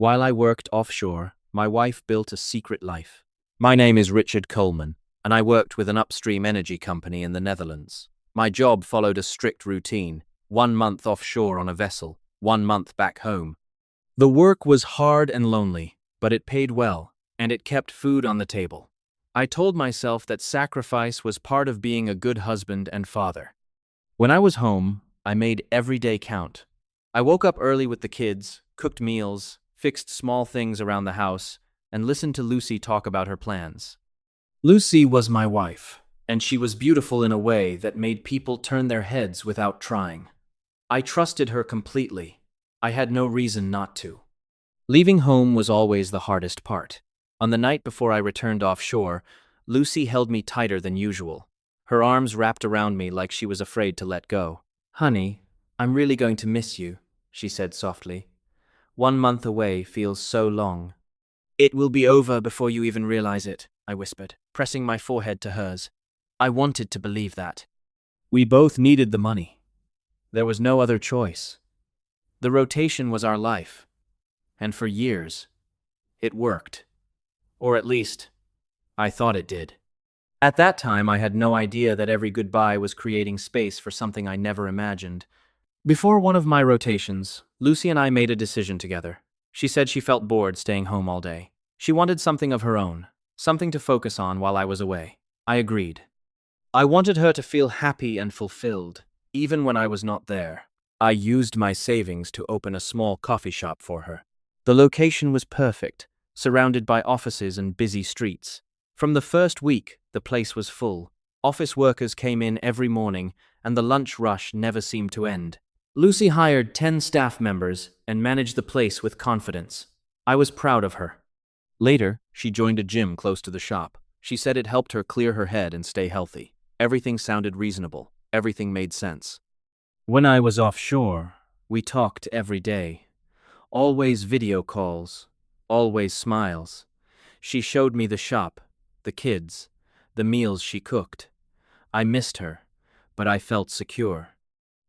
While I worked offshore, my wife built a secret life. My name is Richard Coleman, and I worked with an upstream energy company in the Netherlands. My job followed a strict routine: 1 month offshore on a vessel, 1 month back home. The work was hard and lonely, but it paid well, and it kept food on the table. I told myself that sacrifice was part of being a good husband and father. When I was home, I made every day count. I woke up early with the kids, cooked meals, fixed small things around the house, and listened to Lucy talk about her plans. Lucy was my wife, and she was beautiful in a way that made people turn their heads without trying. I trusted her completely. I had no reason not to. Leaving home was always the hardest part. On the night before I returned offshore, Lucy held me tighter than usual. Her arms wrapped around me like she was afraid to let go. "Honey, I'm really going to miss you," she said softly. "1 month away feels so long." "It will be over before you even realize it," I whispered, pressing my forehead to hers. I wanted to believe that. We both needed the money. There was no other choice. The rotation was our life. And for years, it worked. Or at least, I thought it did. At that time, I had no idea that every goodbye was creating space for something I never imagined. Before one of my rotations, Lucy and I made a decision together. She said she felt bored staying home all day. She wanted something of her own, something to focus on while I was away. I agreed. I wanted her to feel happy and fulfilled, even when I was not there. I used my savings to open a small coffee shop for her. The location was perfect, surrounded by offices and busy streets. From the first week, the place was full. Office workers came in every morning, and the lunch rush never seemed to end. Lucy hired 10 staff members and managed the place with confidence. I was proud of her. Later, she joined a gym close to the shop. She said it helped her clear her head and stay healthy. Everything sounded reasonable. Everything made sense. When I was offshore, we talked every day. Always video calls. Always smiles. She showed me the shop, the kids, the meals she cooked. I missed her, but I felt secure.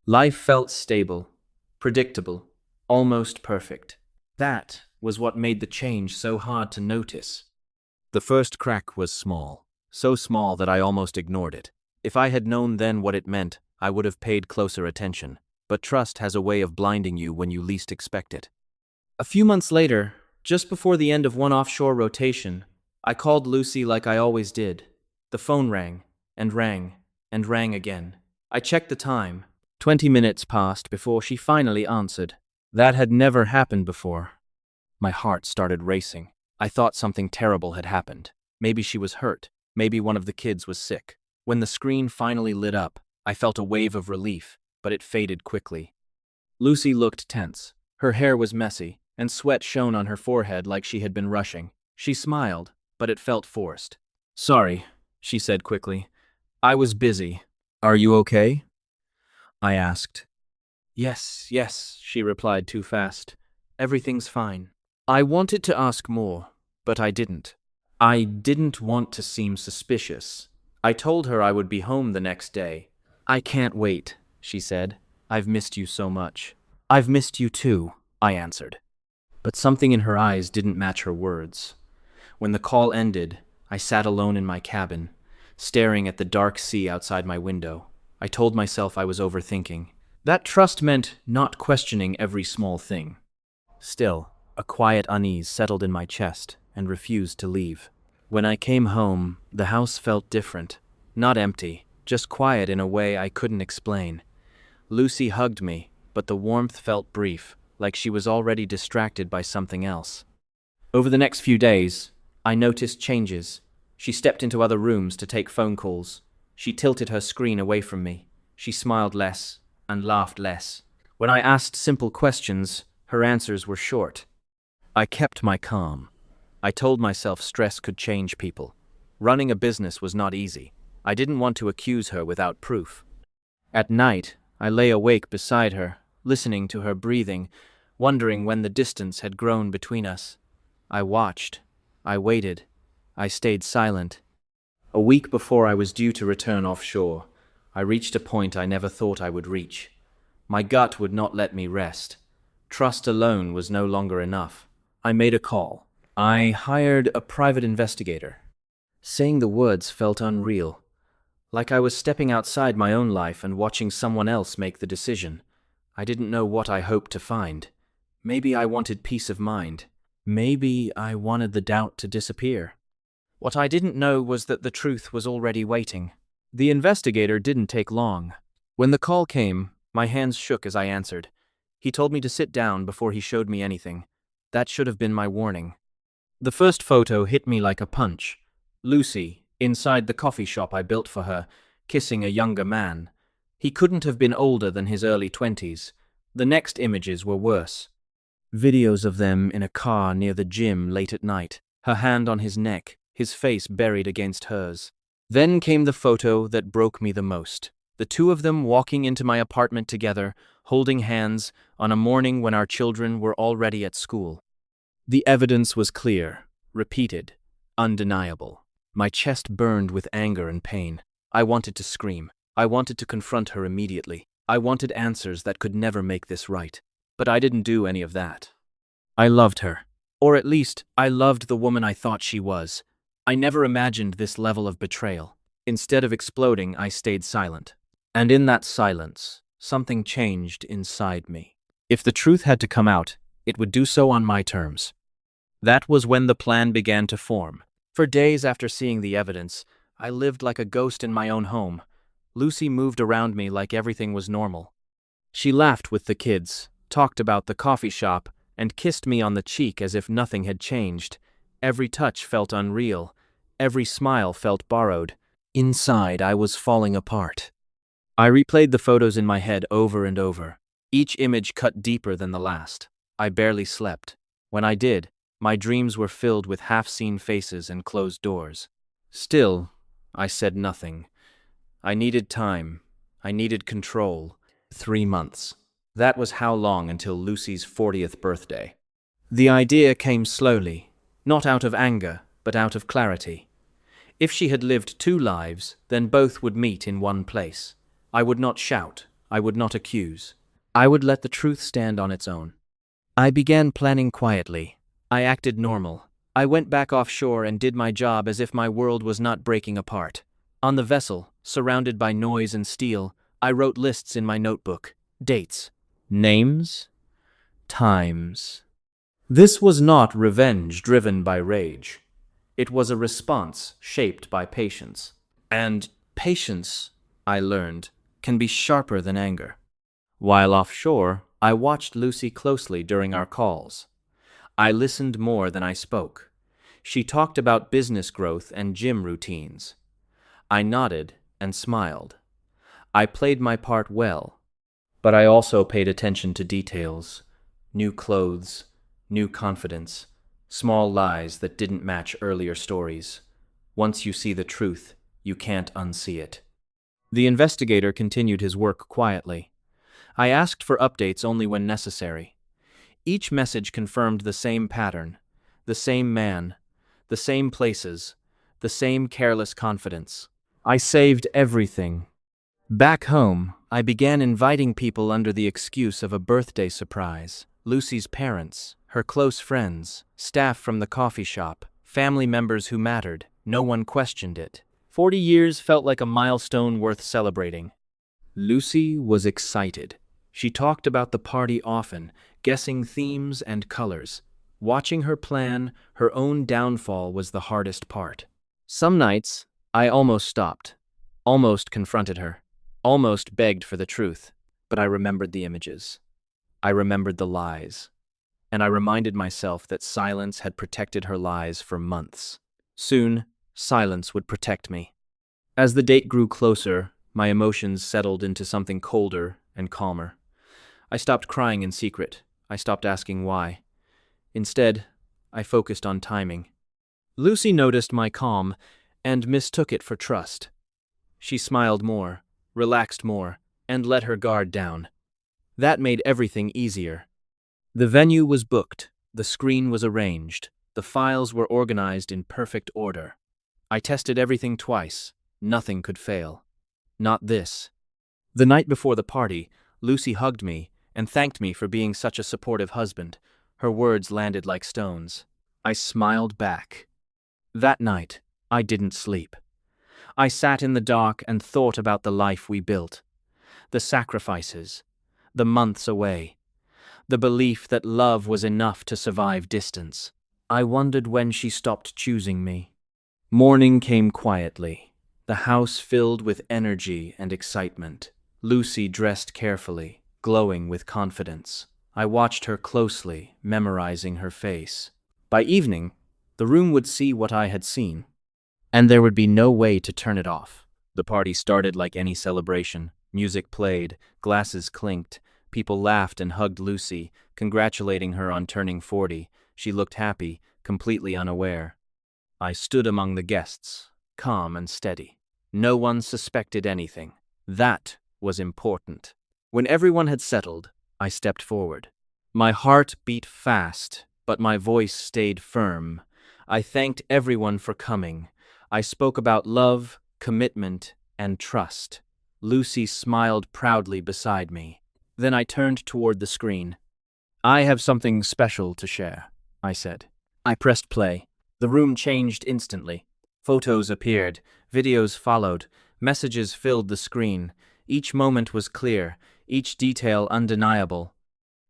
Life felt stable, predictable, almost perfect. That was what made the change so hard to notice. The first crack was small, so small that I almost ignored it. If I had known then what it meant, I would have paid closer attention. But trust has a way of blinding you when you least expect it. A few months later, just before the end of one offshore rotation, I called Lucy like I always did. The phone rang, and rang, and rang again. I checked the time. 20 minutes passed before she finally answered. That had never happened before. My heart started racing. I thought something terrible had happened. Maybe she was hurt. Maybe one of the kids was sick. When the screen finally lit up, I felt a wave of relief, but it faded quickly. Lucy looked tense. Her hair was messy, and sweat shone on her forehead like she had been rushing. She smiled, but it felt forced. "Sorry," she said quickly. "I was busy." "Are you okay?" I asked. Yes, she replied too fast. "Everything's fine." I wanted to ask more, but I didn't. I didn't want to seem suspicious. I told her I would be home the next day. "I can't wait," she said. "I've missed you so much." "I've missed you too," I answered. But something in her eyes didn't match her words. When the call ended, I sat alone in my cabin, staring at the dark sea outside my window. I told myself I was overthinking. That trust meant not questioning every small thing. Still, a quiet unease settled in my chest and refused to leave. When I came home, the house felt different. Not empty, just quiet in a way I couldn't explain. Lucy hugged me, but the warmth felt brief, like she was already distracted by something else. Over the next few days, I noticed changes. She stepped into other rooms to take phone calls. She tilted her screen away from me. She smiled less and laughed less. When I asked simple questions, her answers were short. I kept my calm. I told myself stress could change people. Running a business was not easy. I didn't want to accuse her without proof. At night, I lay awake beside her, listening to her breathing, wondering when the distance had grown between us. I watched. I waited. I stayed silent. A week before I was due to return offshore, I reached a point I never thought I would reach. My gut would not let me rest. Trust alone was no longer enough. I made a call. I hired a private investigator. Saying the words felt unreal, like I was stepping outside my own life and watching someone else make the decision. I didn't know what I hoped to find. Maybe I wanted peace of mind. Maybe I wanted the doubt to disappear. What I didn't know was that the truth was already waiting. The investigator didn't take long. When the call came, my hands shook as I answered. He told me to sit down before he showed me anything. That should have been my warning. The first photo hit me like a punch. Lucy, inside the coffee shop I built for her, kissing a younger man. He couldn't have been older than his early 20s. The next images were worse. Videos of them in a car near the gym late at night, her hand on his neck, his face buried against hers. Then came the photo that broke me the most. The two of them walking into my apartment together, holding hands, on a morning when our children were already at school. The evidence was clear, repeated, undeniable. My chest burned with anger and pain. I wanted to scream. I wanted to confront her immediately. I wanted answers that could never make this right. But I didn't do any of that. I loved her. Or at least, I loved the woman I thought she was. I never imagined this level of betrayal. Instead of exploding, I stayed silent. And in that silence, something changed inside me. If the truth had to come out, it would do so on my terms. That was when the plan began to form. For days after seeing the evidence, I lived like a ghost in my own home. Lucy moved around me like everything was normal. She laughed with the kids, talked about the coffee shop, and kissed me on the cheek as if nothing had changed. Every touch felt unreal. Every smile felt borrowed. Inside, I was falling apart. I replayed the photos in my head over and over. Each image cut deeper than the last. I barely slept. When I did, my dreams were filled with half-seen faces and closed doors. Still, I said nothing. I needed time. I needed control. 3 months. That was how long until Lucy's 40th birthday. The idea came slowly, not out of anger, but out of clarity. If she had lived 2 lives, then both would meet in one place. I would not shout. I would not accuse. I would let the truth stand on its own. I began planning quietly. I acted normal. I went back offshore and did my job as if my world was not breaking apart. On the vessel, surrounded by noise and steel, I wrote lists in my notebook. Dates. Names. Times. This was not revenge driven by rage. It was a response shaped by patience. And patience, I learned, can be sharper than anger. While offshore, I watched Lucy closely during our calls. I listened more than I spoke. She talked about business growth and gym routines. I nodded and smiled. I played my part well, but I also paid attention to details. New clothes, new confidence, small lies that didn't match earlier stories. Once you see the truth, you can't unsee it. The investigator continued his work quietly. I asked for updates only when necessary. Each message confirmed the same pattern, the same man, the same places, the same careless confidence. I saved everything. Back home, I began inviting people under the excuse of a birthday surprise. Lucy's parents, her close friends, staff from the coffee shop, family members who mattered. No one questioned it. 40 years felt like a milestone worth celebrating. Lucy was excited. She talked about the party often, guessing themes and colors. Watching her plan, her own downfall was the hardest part. Some nights, I almost stopped, almost confronted her, almost begged for the truth. But I remembered the images. I remembered the lies. And I reminded myself that silence had protected her lies for months. Soon, silence would protect me. As the date grew closer, my emotions settled into something colder and calmer. I stopped crying in secret. I stopped asking why. Instead, I focused on timing. Lucy noticed my calm and mistook it for trust. She smiled more, relaxed more, and let her guard down. That made everything easier. The venue was booked, the screen was arranged, the files were organized in perfect order. I tested everything twice. Nothing could fail. Not this. The night before the party, Lucy hugged me and thanked me for being such a supportive husband. Her words landed like stones. I smiled back. That night, I didn't sleep. I sat in the dark and thought about the life we built. The sacrifices, the months away, the belief that love was enough to survive distance. I wondered when she stopped choosing me. Morning came quietly, the house filled with energy and excitement. Lucy dressed carefully, glowing with confidence. I watched her closely, memorizing her face. By evening, the room would see what I had seen, and there would be no way to turn it off. The party started like any celebration. Music played, glasses clinked, people laughed and hugged Lucy, congratulating her on turning 40. She looked happy, completely unaware. I stood among the guests, calm and steady. No one suspected anything. That was important. When everyone had settled, I stepped forward. My heart beat fast, but my voice stayed firm. I thanked everyone for coming. I spoke about love, commitment, and trust. Lucy smiled proudly beside me. Then I turned toward the screen. "I have something special to share," I said. I pressed play. The room changed instantly. Photos appeared, videos followed, messages filled the screen. Each moment was clear, each detail undeniable.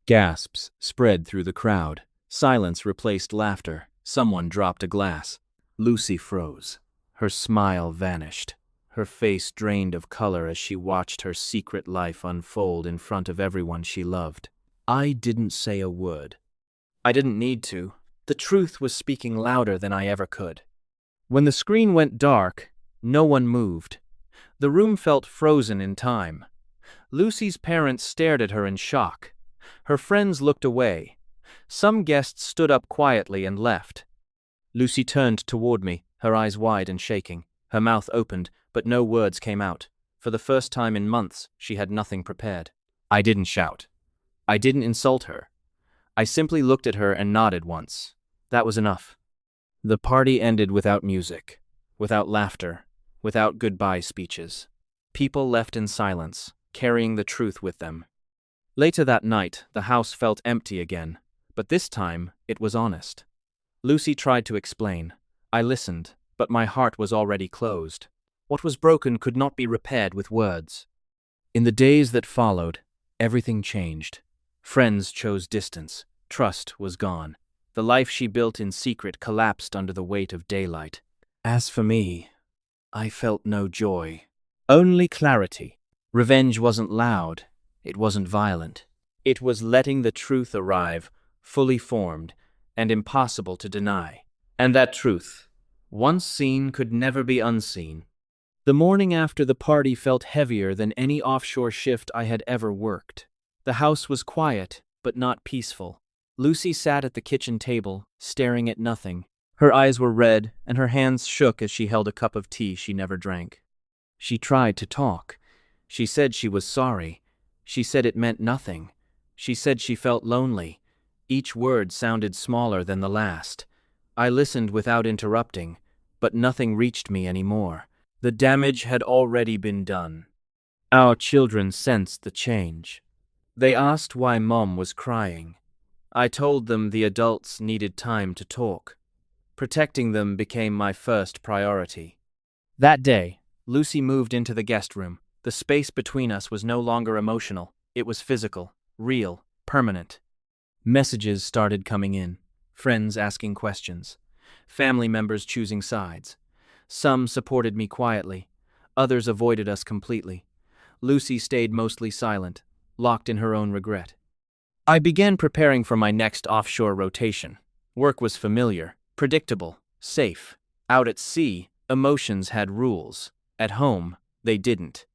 Gasps spread through the crowd. Silence replaced laughter. Someone dropped a glass. Lucy froze. Her smile vanished. Her face drained of color as she watched her secret life unfold in front of everyone she loved. I didn't say a word. I didn't need to. The truth was speaking louder than I ever could. When the screen went dark, no one moved. The room felt frozen in time. Lucy's parents stared at her in shock. Her friends looked away. Some guests stood up quietly and left. Lucy turned toward me, her eyes wide and shaking. Her mouth opened, but no words came out. For the first time in months, she had nothing prepared. I didn't shout. I didn't insult her. I simply looked at her and nodded once. That was enough. The party ended without music, without laughter, without goodbye speeches. People left in silence, carrying the truth with them. Later that night, the house felt empty again, but this time it was honest. Lucy tried to explain. I listened, but my heart was already closed. What was broken could not be repaired with words. In the days that followed, everything changed. Friends chose distance. Trust was gone. The life she built in secret collapsed under the weight of daylight. As for me, I felt no joy, only clarity. Revenge wasn't loud. It wasn't violent. It was letting the truth arrive, fully formed, and impossible to deny. And that truth, once seen, could never be unseen. The morning after the party felt heavier than any offshore shift I had ever worked. The house was quiet, but not peaceful. Lucy sat at the kitchen table, staring at nothing. Her eyes were red, and her hands shook as she held a cup of tea she never drank. She tried to talk. She said she was sorry. She said it meant nothing. She said she felt lonely. Each word sounded smaller than the last. I listened without interrupting, but nothing reached me anymore. The damage had already been done. Our children sensed the change. They asked why Mom was crying. I told them the adults needed time to talk. Protecting them became my first priority. That day, Lucy moved into the guest room. The space between us was no longer emotional. It was physical, real, permanent. Messages started coming in. Friends asking questions. Family members choosing sides. Some supported me quietly. Others avoided us completely. Lucy stayed mostly silent, locked in her own regret. I began preparing for my next offshore rotation. Work was familiar, predictable, safe. Out at sea, emotions had rules. At home, they didn't.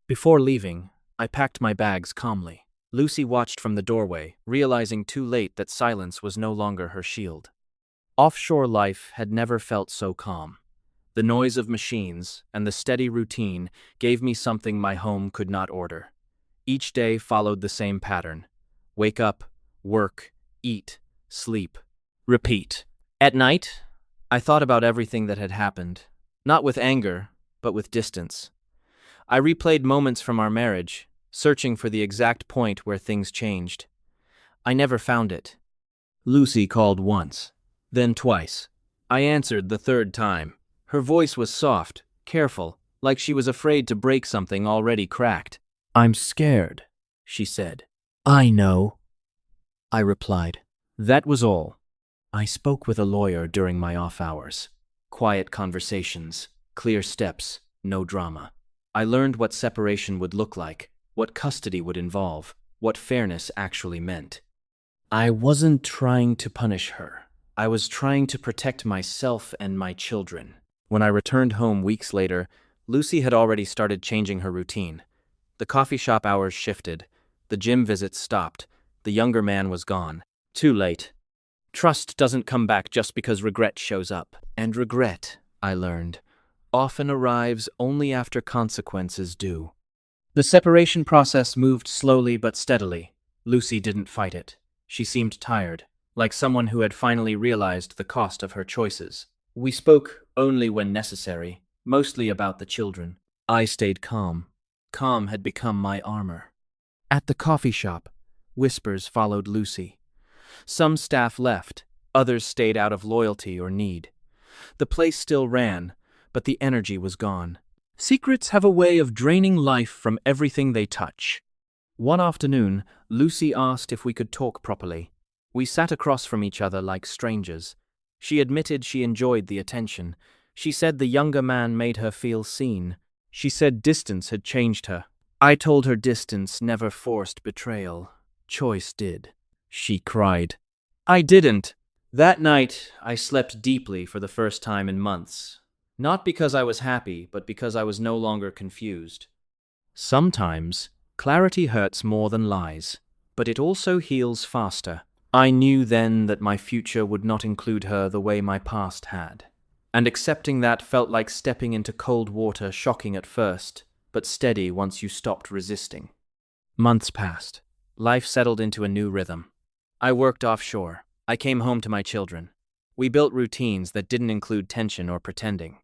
Before leaving, I packed my bags calmly. Lucy watched from the doorway, realizing too late that silence was no longer her shield. Offshore life had never felt so calm. The noise of machines and the steady routine gave me something my home could not order. Each day followed the same pattern. Wake up, work, eat, sleep, repeat. At night, I thought about everything that had happened, not with anger, but with distance. I replayed moments from our marriage, searching for the exact point where things changed. I never found it. Lucy called once, then twice. I answered the third time. Her voice was soft, careful, like she was afraid to break something already cracked. "I'm scared," she said. "I know," I replied. That was all. I spoke with a lawyer during my off hours. Quiet conversations, clear steps, no drama. I learned what separation would look like, what custody would involve, what fairness actually meant. I wasn't trying to punish her. I was trying to protect myself and my children. When I returned home weeks later, Lucy had already started changing her routine. The coffee shop hours shifted. The gym visits stopped. The younger man was gone. Too late. Trust doesn't come back just because regret shows up. And regret, I learned, often arrives only after consequences do. The separation process moved slowly but steadily. Lucy didn't fight it. She seemed tired, like someone who had finally realized the cost of her choices. We spoke only when necessary, mostly about the children. I stayed calm. Calm had become my armor. At the coffee shop, whispers followed Lucy. Some staff left, others stayed out of loyalty or need. The place still ran, but the energy was gone. Secrets have a way of draining life from everything they touch. One afternoon, Lucy asked if we could talk properly. We sat across from each other like strangers. She admitted she enjoyed the attention. She said the younger man made her feel seen. She said distance had changed her. I told her distance never forced betrayal. Choice did. She cried. I didn't. That night, I slept deeply for the first time in months. Not because I was happy, but because I was no longer confused. Sometimes, clarity hurts more than lies, but it also heals faster. I knew then that my future would not include her the way my past had. And accepting that felt like stepping into cold water, shocking at first, but steady once you stopped resisting. Months passed. Life settled into a new rhythm. I worked offshore. I came home to my children. We built routines that didn't include tension or pretending.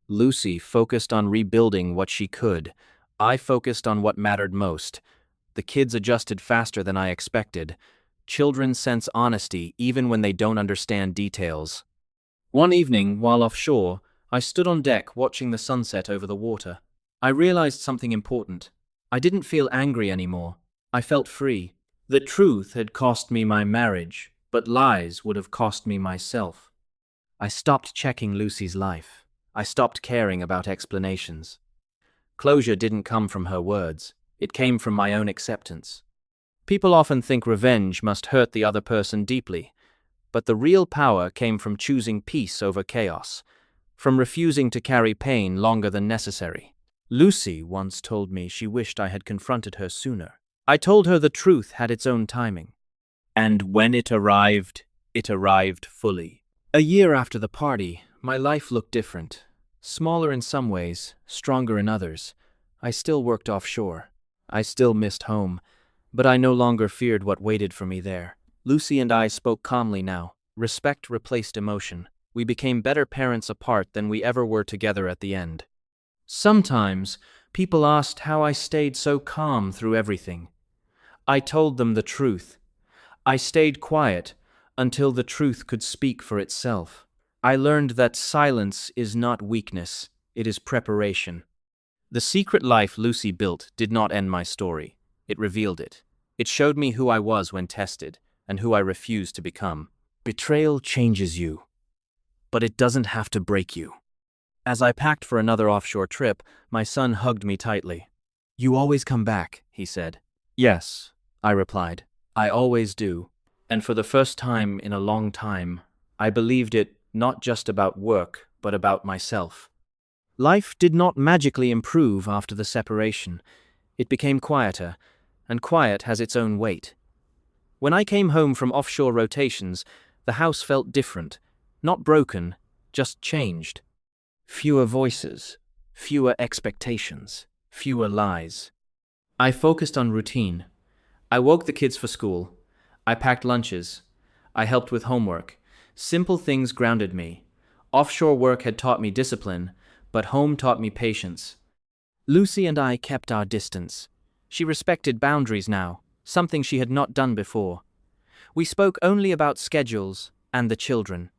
Lucy focused on rebuilding what she could. I focused on what mattered most. The kids adjusted faster than I expected. Children sense honesty even when they don't understand details. One evening, while offshore, I stood on deck watching the sunset over the water. I realized something important. I didn't feel angry anymore. I felt free. The truth had cost me my marriage, but lies would have cost me myself. I stopped checking Lucy's life. I stopped caring about explanations. Closure didn't come from her words. It came from my own acceptance. People often think revenge must hurt the other person deeply, but the real power came from choosing peace over chaos, from refusing to carry pain longer than necessary. Lucy once told me she wished I had confronted her sooner. I told her the truth had its own timing. And when it arrived fully. A year after the party, my life looked different. Smaller in some ways, stronger in others. I still worked offshore. I still missed home, but I no longer feared what waited for me there. Lucy and I spoke calmly now. Respect replaced emotion. We became better parents apart than we ever were together at the end. Sometimes, people asked how I stayed so calm through everything. I told them the truth. I stayed quiet until the truth could speak for itself. I learned that silence is not weakness, it is preparation. The secret life Lucy built did not end my story. It revealed it. It showed me who I was when tested, and who I refused to become. Betrayal changes you, but it doesn't have to break you. As I packed for another offshore trip, my son hugged me tightly. "You always come back," he said. "Yes," I replied. "I always do." And for the first time in a long time, I believed it not just about work, but about myself. Life did not magically improve after the separation. It became quieter, and quiet has its own weight. When I came home from offshore rotations, the house felt different. Not broken, just changed. Fewer voices, fewer expectations, fewer lies. I focused on routine. I woke the kids for school. I packed lunches. I helped with homework. Simple things grounded me. Offshore work had taught me discipline, but home taught me patience. Lucy and I kept our distance. She respected boundaries now, something she had not done before. We spoke only about schedules and the children.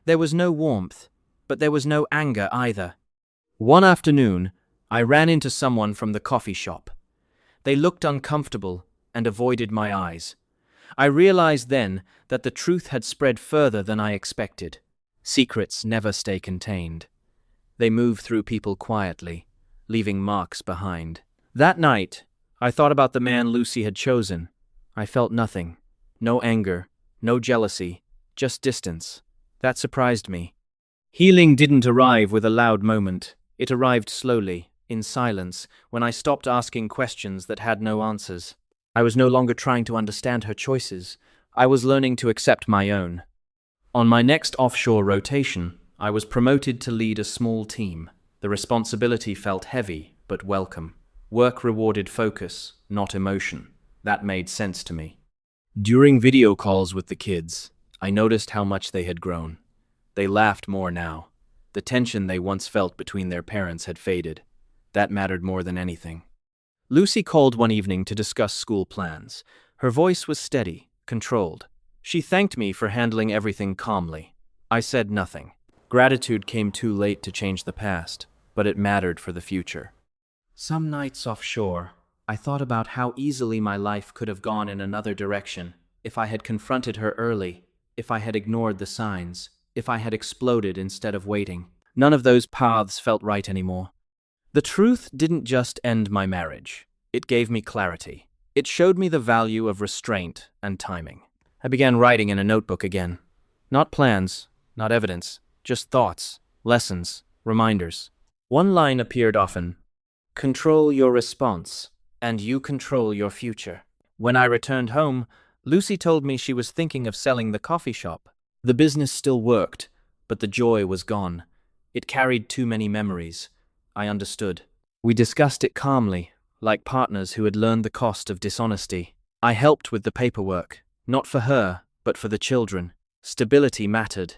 There was no warmth, but there was no anger either. One afternoon, I ran into someone from the coffee shop. They looked uncomfortable and avoided my eyes. I realized then that the truth had spread further than I expected. Secrets never stay contained. They move through people quietly, leaving marks behind. That night, I thought about the man Lucy had chosen. I felt nothing. No anger, no jealousy, just distance. That surprised me. Healing didn't arrive with a loud moment. It arrived slowly, in silence, when I stopped asking questions that had no answers. I was no longer trying to understand her choices. I was learning to accept my own. On my next offshore rotation, I was promoted to lead a small team. The responsibility felt heavy, but welcome. Work rewarded focus, not emotion. That made sense to me. During video calls with the kids, I noticed how much they had grown. They laughed more now. The tension they once felt between their parents had faded. That mattered more than anything. Lucy called one evening to discuss school plans. Her voice was steady, controlled. She thanked me for handling everything calmly. I said nothing. Gratitude came too late to change the past, but it mattered for the future. Some nights offshore, I thought about how easily my life could have gone in another direction if I had confronted her early, if I had ignored the signs, if I had exploded instead of waiting. None of those paths felt right anymore. The truth didn't just end my marriage. It gave me clarity. It showed me the value of restraint and timing. I began writing in a notebook again. Not plans, not evidence, just thoughts, lessons, reminders. One line appeared often. Control your response, and you control your future. When I returned home, Lucy told me she was thinking of selling the coffee shop. The business still worked, but the joy was gone. It carried too many memories. I understood. We discussed it calmly, like partners who had learned the cost of dishonesty. I helped with the paperwork, not for her, but for the children. Stability mattered.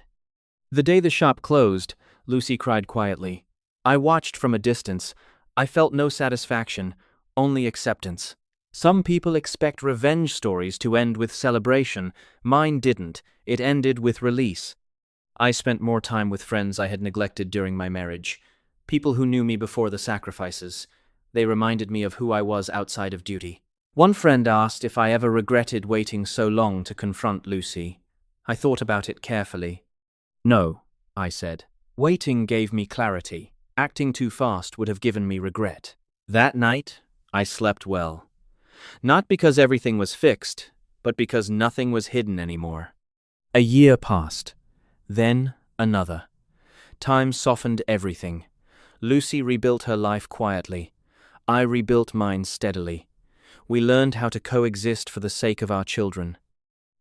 The day the shop closed, Lucy cried quietly. I watched from a distance. I felt no satisfaction, only acceptance. Some people expect revenge stories to end with celebration. Mine didn't. It ended with release. I spent more time with friends I had neglected during my marriage. People who knew me before the sacrifices. They reminded me of who I was outside of duty. One friend asked if I ever regretted waiting so long to confront Lucy. I thought about it carefully. No, I said. Waiting gave me clarity. Acting too fast would have given me regret. That night, I slept well. Not because everything was fixed, but because nothing was hidden anymore. A year passed. Then another. Time softened everything. Lucy rebuilt her life quietly. I rebuilt mine steadily. We learned how to coexist for the sake of our children.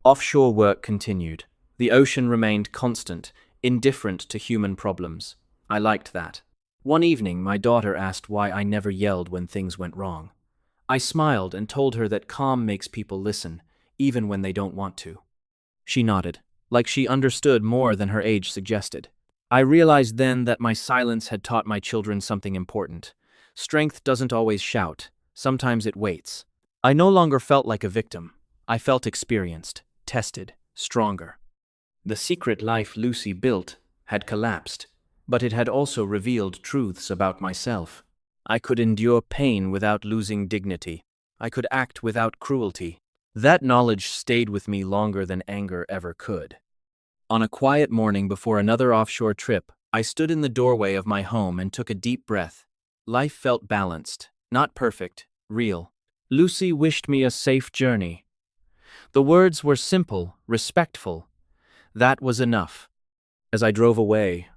Offshore work continued. The ocean remained constant, indifferent to human problems. I liked that. One evening, my daughter asked why I never yelled when things went wrong. I smiled and told her that calm makes people listen, even when they don't want to. She nodded, like she understood more than her age suggested. I realized then that my silence had taught my children something important. Strength doesn't always shout. Sometimes it waits. I no longer felt like a victim. I felt experienced, tested, stronger. The secret life Lucy built had collapsed, but it had also revealed truths about myself. I could endure pain without losing dignity. I could act without cruelty. That knowledge stayed with me longer than anger ever could. On a quiet morning before another offshore trip, I stood in the doorway of my home and took a deep breath. Life felt balanced, not perfect, real. Lucy wished me a safe journey. The words were simple, respectful. That was enough. As I drove away,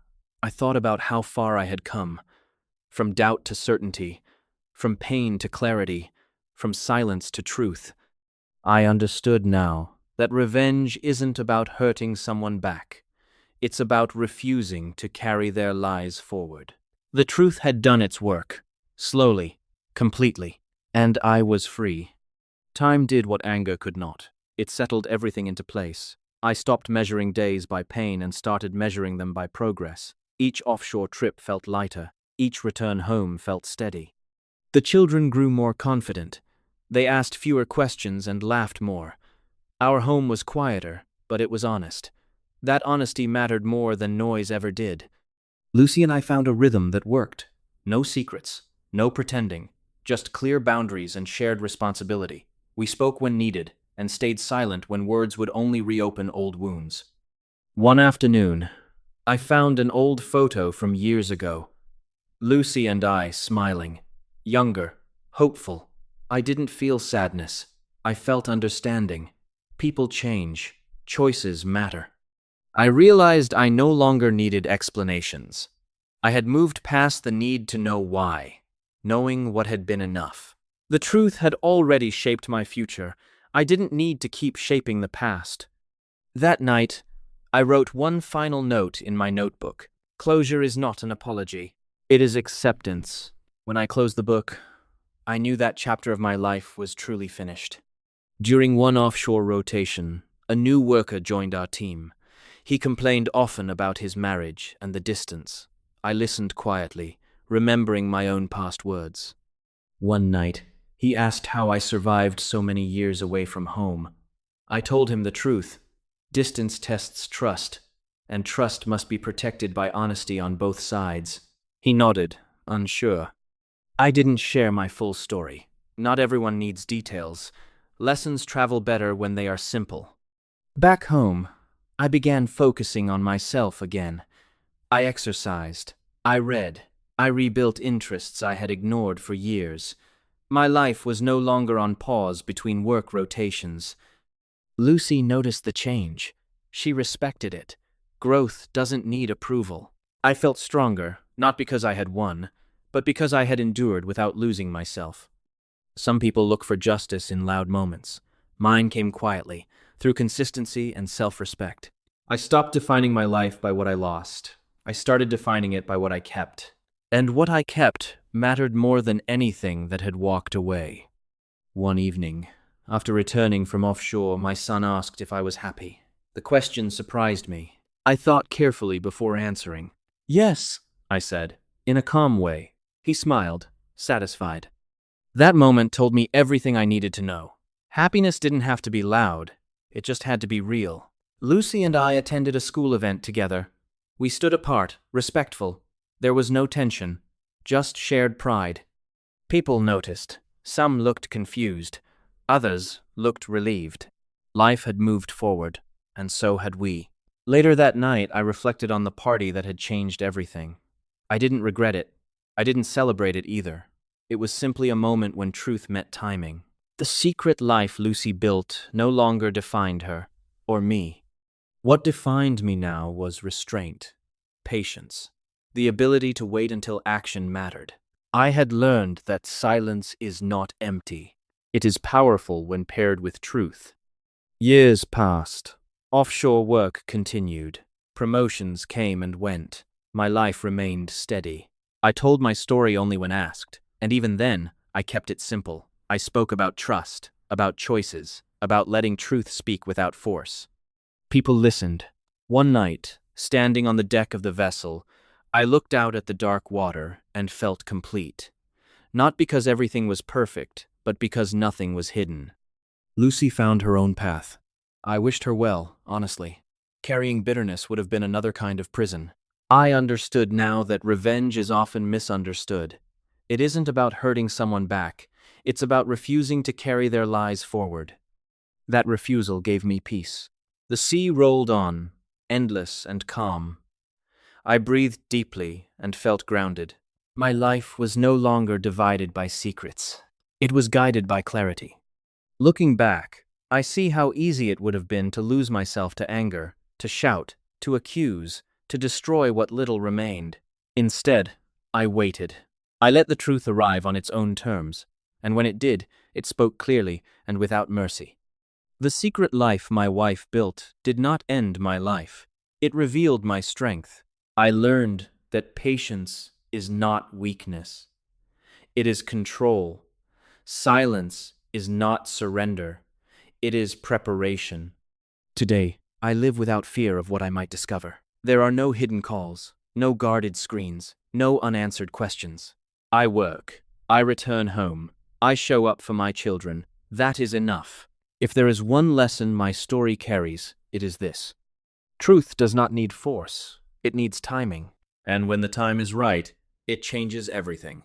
I thought about how far I had come. From doubt to certainty, from pain to clarity, from silence to truth. I understood now that revenge isn't about hurting someone back. It's about refusing to carry their lies forward. The truth had done its work, slowly, completely, and I was free. Time did what anger could not. It settled everything into place. I stopped measuring days by pain and started measuring them by progress. Each offshore trip felt lighter. Each return home felt steady. The children grew more confident. They asked fewer questions and laughed more. Our home was quieter, but it was honest. That honesty mattered more than noise ever did. Lucy and I found a rhythm that worked. No secrets, no pretending, just clear boundaries and shared responsibility. We spoke when needed and stayed silent when words would only reopen old wounds. One afternoon, I found an old photo from years ago. Lucy and I smiling, younger, hopeful. I didn't feel sadness. I felt understanding. People change. Choices matter. I realized I no longer needed explanations. I had moved past the need to know why. Knowing what had been enough. The truth had already shaped my future. I didn't need to keep shaping the past. That night, I wrote one final note in my notebook. Closure is not an apology. It is acceptance. When I closed the book, I knew that chapter of my life was truly finished. During one offshore rotation, a new worker joined our team. He complained often about his marriage and the distance. I listened quietly, remembering my own past words. One night, he asked how I survived so many years away from home. I told him the truth. Distance tests trust, and trust must be protected by honesty on both sides. He nodded, unsure. I didn't share my full story. Not everyone needs details. Lessons travel better when they are simple. Back home, I began focusing on myself again. I exercised. I read. I rebuilt interests I had ignored for years. My life was no longer on pause between work rotations. Lucy noticed the change. She respected it. Growth doesn't need approval. I felt stronger, not because I had won, but because I had endured without losing myself. Some people look for justice in loud moments. Mine came quietly, through consistency and self-respect. I stopped defining my life by what I lost. I started defining it by what I kept. And what I kept mattered more than anything that had walked away. One evening, after returning from offshore, my son asked if I was happy. The question surprised me. I thought carefully before answering. Yes, I said, in a calm way. He smiled, satisfied. That moment told me everything I needed to know. Happiness didn't have to be loud. It just had to be real. Lucy and I attended a school event together. We stood apart, respectful. There was no tension, just shared pride. People noticed. Some looked confused. Others looked relieved. Life had moved forward, and so had we. Later that night, I reflected on the party that had changed everything. I didn't regret it. I didn't celebrate it either. It was simply a moment when truth met timing. The secret life Lucy built no longer defined her, or me. What defined me now was restraint, patience, the ability to wait until action mattered. I had learned that silence is not empty. It is powerful when paired with truth. Years passed. Offshore work continued. Promotions came and went. My life remained steady. I told my story only when asked, and even then, I kept it simple. I spoke about trust, about choices, about letting truth speak without force. People listened. One night, standing on the deck of the vessel, I looked out at the dark water and felt complete. Not because everything was perfect, but because nothing was hidden. Lucy found her own path. I wished her well, honestly. Carrying bitterness would have been another kind of prison. I understood now that revenge is often misunderstood. It isn't about hurting someone back. It's about refusing to carry their lies forward. That refusal gave me peace. The sea rolled on, endless and calm. I breathed deeply and felt grounded. My life was no longer divided by secrets. It was guided by clarity. Looking back, I see how easy it would have been to lose myself to anger, to shout, to accuse, to destroy what little remained. Instead, I waited. I let the truth arrive on its own terms, and when it did, it spoke clearly and without mercy. The secret life my wife built did not end my life. It revealed my strength. I learned that patience is not weakness. It is control. Silence is not surrender. It is preparation. Today, I live without fear of what I might discover. There are no hidden calls, no guarded screens, no unanswered questions. I work. I return home. I show up for my children. That is enough. If there is one lesson my story carries, it is this. Truth does not need force, it needs timing. And when the time is right, it changes everything.